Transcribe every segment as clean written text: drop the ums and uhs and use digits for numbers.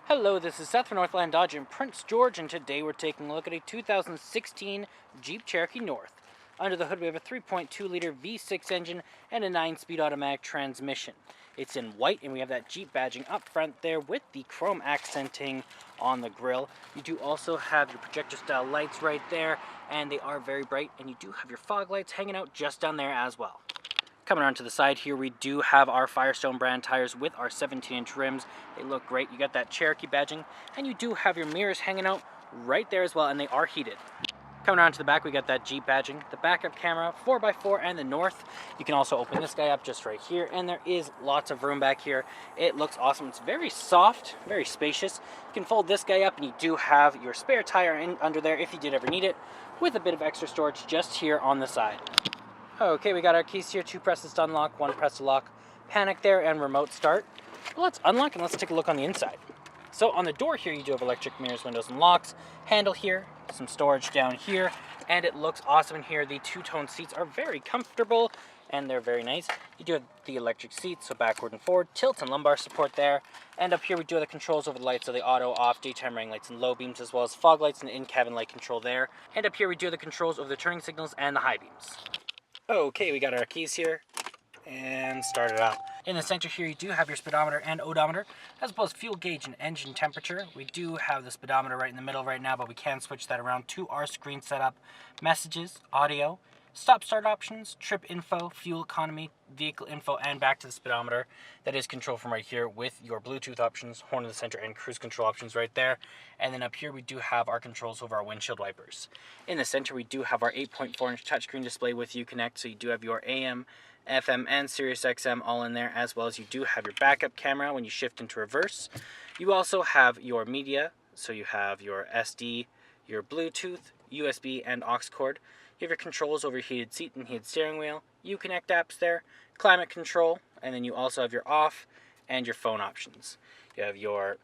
Hello, this is Seth from Northland Dodge in Prince George, and today we're taking a look at a 2016 Jeep Cherokee North. Under the hood we have a 3.2-liter V6 engine and a 9-speed automatic transmission. It's in white, and we have that Jeep badging up front there with the chrome accenting on the grille. You do also have your projector-style lights right there, and they are very bright, and you do have your fog lights hanging out just down there as well. Coming around to the side here, we do have our Firestone brand tires with our 17-inch rims. They look great. You got that Cherokee badging, and you do have your mirrors hanging out right there as well, and they are heated. Coming around to the back, we got that Jeep badging, the backup camera, 4x4, and the North. You can also open this guy up just right here, and there is lots of room back here. It looks awesome. It's very soft, very spacious. You can fold this guy up, and you do have your spare tire under there if you did ever need it, with a bit of extra storage just here on the side. Okay, we got our keys here, 2 presses to unlock, 1 press to lock, panic there, and remote start. Well, let's unlock and let's take a look on the inside. So on the door here, you do have electric mirrors, windows, and locks, handle here, some storage down here, and it looks awesome in here. The two-tone seats are very comfortable, and they're very nice. You do have the electric seats, so backward and forward, tilt and lumbar support there. And up here, we do have the controls over the lights, so the auto, off, daytime running lights, and low beams, as well as fog lights and in-cabin light control there. And up here, we do have the controls over the turning signals and the high beams. Okay, we got our keys here, and start it up. In the center here, you do have your speedometer and odometer, as well as fuel gauge and engine temperature. We do have the speedometer right in the middle right now, but we can switch that around to our screen setup. Messages, audio, stop-start options, trip info, fuel economy, vehicle info, and back to the speedometer. That is controlled from right here with your Bluetooth options, horn in the center, and cruise control options right there. And then up here, we do have our controls over our windshield wipers. In the center, we do have our 8.4-inch touchscreen display with Uconnect, so you do have your AM, FM, and Sirius XM all in there, as well as you do have your backup camera when you shift into reverse. You also have your media, so you have your SD, your Bluetooth, USB, and aux cord. You have your controls over your heated seat and heated steering wheel, Uconnect apps there, climate control, and then you also have your off and your phone options. You have your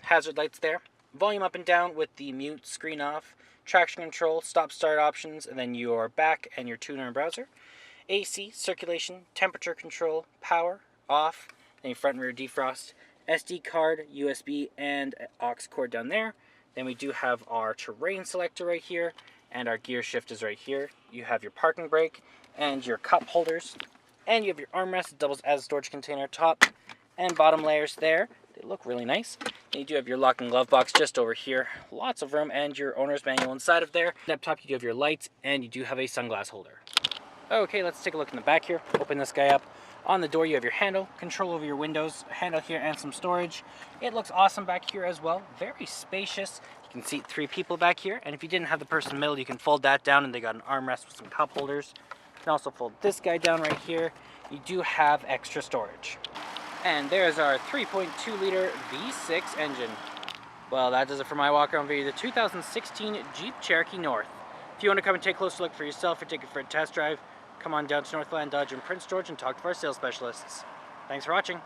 hazard lights there, volume up and down with the mute, screen off, traction control, stop-start options, and then your back and your tuner and browser. AC, circulation, temperature control, power, off, then your front and rear defrost, SD card, USB, and aux cord down there. Then we do have our terrain selector right here, and our gear shift is right here. You have your parking brake and your cup holders, and you have your armrest. It doubles as a storage container, top and bottom layers there. They look really nice. And you do have your lock and glove box just over here. Lots of room, and your owner's manual inside of there. And up top you do have your lights, and you do have a sunglass holder. Okay, let's take a look in the back here. Open this guy up. On the door you have your handle, control over your windows, handle here, and some storage. It looks awesome back here as well. Very spacious. You can seat 3 people back here, and if you didn't have the person in the middle, you can fold that down, and they got an armrest with some cup holders. You can also fold this guy down right here. You do have extra storage. And there's our 3.2-liter V6 engine. Well, that does it for my walk-around video, the 2016 Jeep Cherokee North. If you want to come and take a closer look for yourself or take it for a test drive, come on down to Northland Dodge in Prince George and talk to our sales specialists. Thanks for watching.